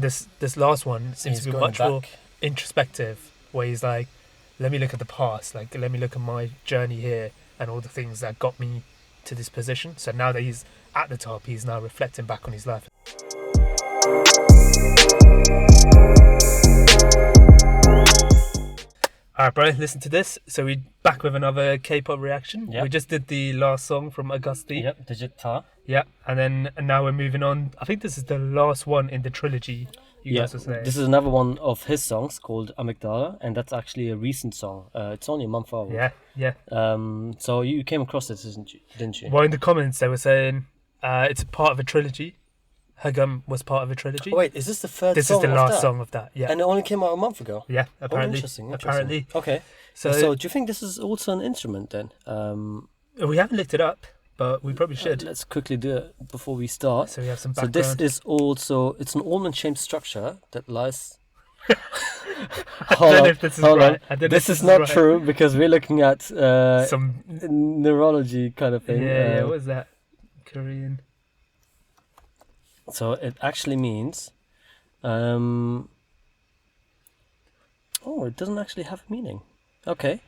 This last one seems to be much more introspective, where he's like, let me look at the past, like let me look at my journey here and all the things that got me to this position. So now that he's at the top, he's now reflecting back on his life. Alright, bro, listen to this. So we're back with another K-pop reaction. Yep. We just did the last song from Agust. Yep, Digital. Yep, and now we're moving on. I think this is the last one in the trilogy. You guys were saying. This is another one of his songs called Amygdala, and that's actually a recent song. It's only a month old. Yeah. So you came across this, didn't you? Well, in the comments they were saying it's a part of a trilogy. Hagum was part of a trilogy. Oh, wait, is this the third This song is the last that? song of that, yeah. And it only came out a month ago? Yeah, apparently. Interesting. Apparently. Okay. So do you think this is also an instrument then? We haven't looked it up, but we probably should. Let's quickly do it before we start. So we have some So background. this is also, it's an almond-shaped structure that lies... I don't know if this is right. This is not true because we're looking at some neurology kind of thing. Yeah, what is that? Korean. So it actually means, it doesn't actually have a meaning. Okay.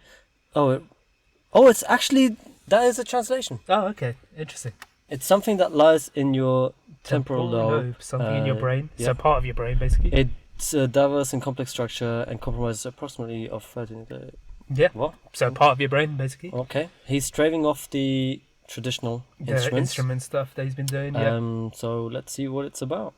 It's actually, that is a translation. Oh, okay. Interesting. It's something that lies in your temporal lobe. Something in your brain. Yeah. So part of your brain, basically. It's a diverse and complex structure and comprises approximately of 13... Yeah. What? So part of your brain, basically. Okay. He's straving off the traditional instrument stuff that he's been doing. Yeah. So let's see what it's about.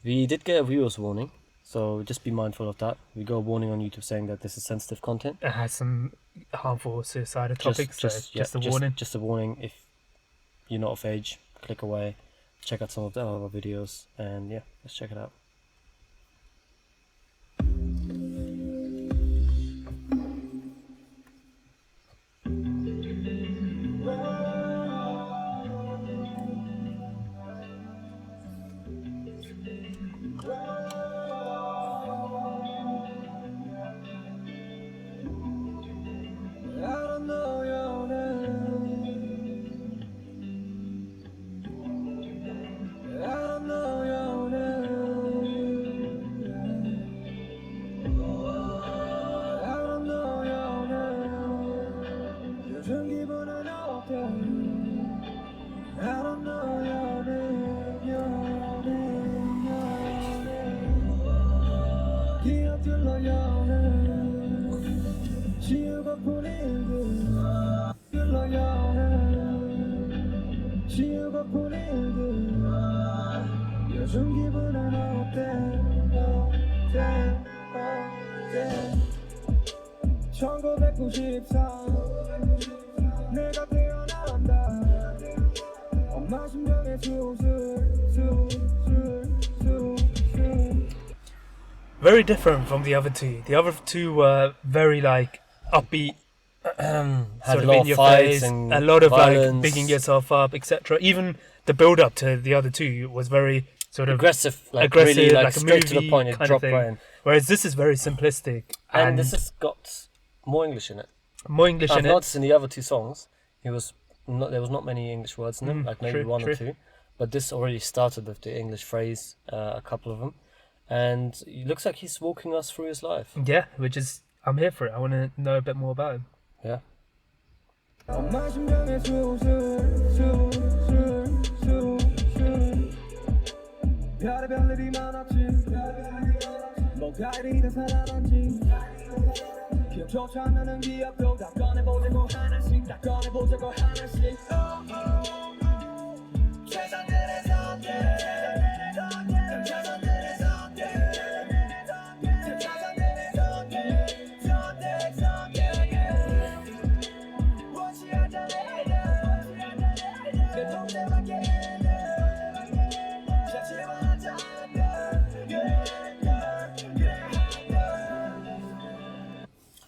We did get a viewer's warning, so just be mindful of that. We got a warning on YouTube saying that this is sensitive content. It has some harmful suicidal topics. Just a warning. Just a warning. If you're not of age, click away. Check out some of the other videos, and yeah, let's check it out. Very different from the other two. The other two were very like upbeat, Had a lot of fights and a lot of violence. like bigging yourself up, etc. Even the build up to the other two was very sort of aggressive, really like a straight to the movie point. It kind of dropped thing. right in. Whereas this is very simplistic And this has got more English in it. more English I've in it. noticed in the other two songs, there was not many English words in them, like maybe one or two. But this already started with the English phrase, a couple of them. And it looks like he's walking us through his life. Yeah, which is I'm here for it. I want to know a bit more about him. Yeah.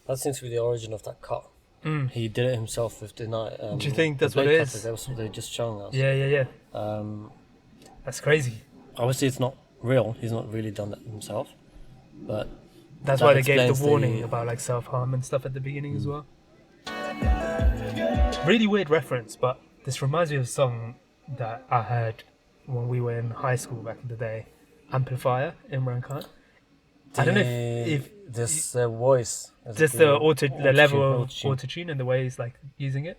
That seems to be the origin of that cut. He did it himself with the night. Do you think that's what it is? That was what they're just showing us. Yeah. That's crazy. Obviously, it's not real. He's not really done that himself. But that's that why they gave the explains warning about like self-harm and stuff at the beginning as well. Really weird reference, but this reminds me of a song that I heard when we were in high school back in the day. amplifier, Imran Khan. I don't know if this voice, just the level of auto-tune and the way he's like using it.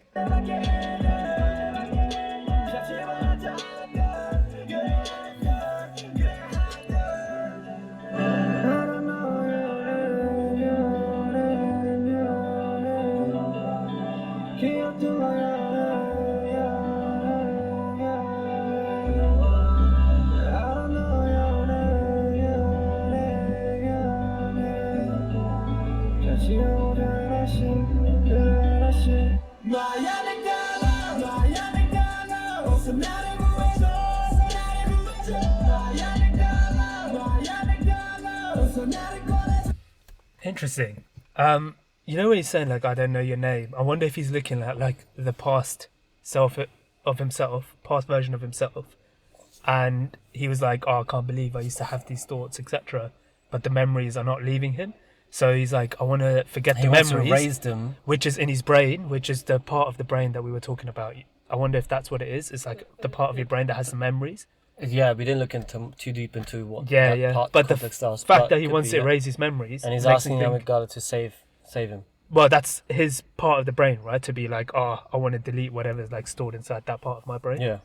Interesting. You know when he's saying like I don't know your name, I wonder if he's looking at like the past self of himself, past version of himself, and he was like, oh, I can't believe I used to have these thoughts, etc. But the memories are not leaving him. So he's like, I want to forget the memories, which is in his brain, which is the part of the brain that we were talking about. I wonder if that's what it is. It's like the part of your brain that has the memories. Yeah, we didn't look into too deep into what part but the fact that he wants to erase his memories, and he's asking Amygdala to save him. Well, that's his part of the brain, right? To be like, oh, I want to delete whatever's like stored inside that part of my brain. Yeah.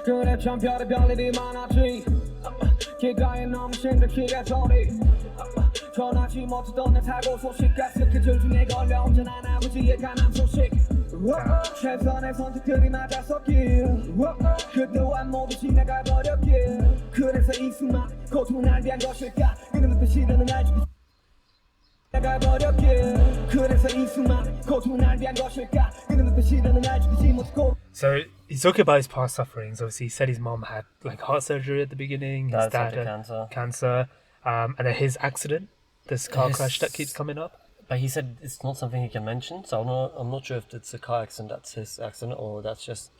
그래 참 별일이 많았지 길가에 너무 심각해 소리 전하지 못했던 내 사고 소식 가스크들 중에 걸려 언제나 나머지의 가난 소식 최선의 선택들이 맞았었길 그동안 모두 지나가버렸길 그래서 이 수많은 고통은 날 위한 것일까 그는 그 시련은 알지 So he's talking about his past sufferings. Obviously, he said his mom had like heart surgery at the beginning. His dad had cancer, and then his accident, this car crash that keeps coming up. But he said it's not something he can mention. So I'm not sure if it's a car accident that's his accident or that's just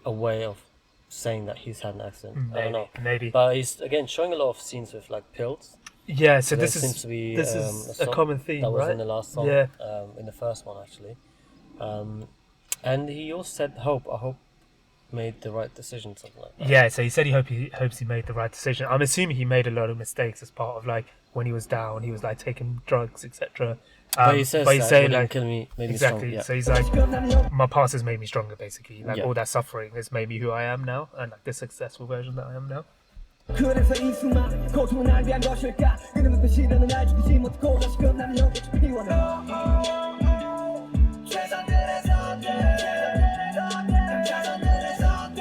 a way of saying that he's had an accident. I don't know. Maybe. But he's again showing a lot of scenes with like pills. Yeah, so this seems to be a common theme, that was right? in the last song, in the first one actually, and he also said, "I hope made the right decision," something like that. Yeah, so he said he hopes he made the right decision. I'm assuming he made a lot of mistakes as part of like when he was down, he was like taking drugs, etc. But he says like kill me, made exactly. Me strong. Yeah. So he's like, my past has made me stronger, basically. Like all that suffering has made me who I am now, and like the successful version that I am now. 그래서 이 수많은 고통은 날 위한 것일까 그는 그 시련은 알지 못하고 다시금 나는 여기서 피워내 최선들의 선택 최선들의 선택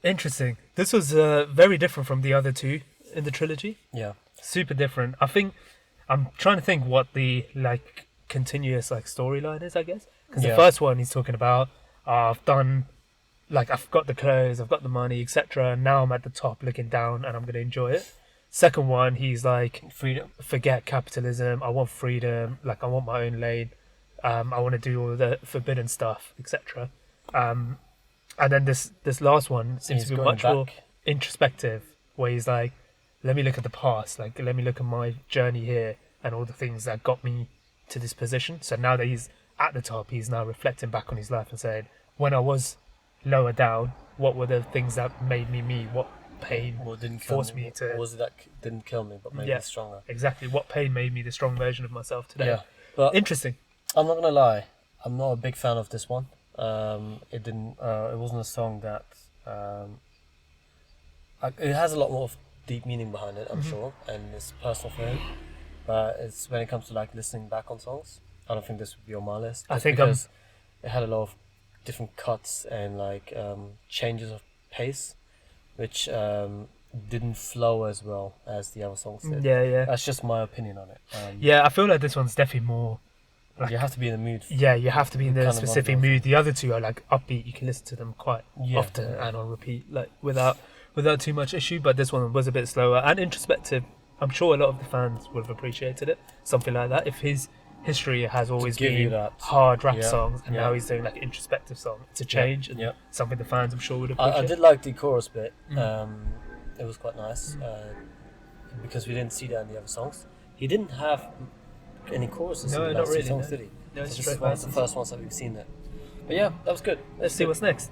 Interesting. This was very different from the other two in the trilogy. Yeah. Super different. I think I'm trying to think what the like continuous like storyline is, I guess. Because the first one he's talking about I've done like I've got the clothes, I've got the money, etc. Now I'm at the top looking down and I'm going to enjoy it. Second one, he's like freedom. Forget capitalism. I want freedom. Like I want my own lane. I want to do all the forbidden stuff, etc. And then this last one seems to be much more introspective, where he's like, let me look at the past, like let me look at my journey here and all the things that got me to this position. So now that he's at the top, he's now reflecting back on his life and saying, when I was lower down, what were the things that made me me? What pain forced me to... What was it that didn't kill me but made me stronger? Exactly. What pain made me the strong version of myself today? Yeah. But interesting. I'm not going to lie. I'm not a big fan of this one. It didn't. It wasn't a song that... it has a lot more of deep meaning behind it, I'm sure, and it's personal for him. But it's when it comes to like listening back on songs, I don't think this would be on my list. I think because it had a lot of different cuts and like changes of pace, which didn't flow as well as the other songs did. Yeah. That's just my opinion on it. Yeah, I feel like this one's definitely more... Like, you have to be in the mood. Yeah, you have to be in the specific mood. The other two are like upbeat. You can listen to them quite often and on repeat, like without too much issue. But this one was a bit slower and introspective. I'm sure a lot of the fans would have appreciated it. Something like that. If his history has always been hard rap songs, and now he's doing like introspective song, it's a change and something the fans I'm sure would appreciate. I did like the chorus bit. It was quite nice because we didn't see that in the other songs. He didn't have any choruses in the last two songs, did he? No, it's this is one of the first ones that we've seen there. But yeah, that was good. Let's see what's next.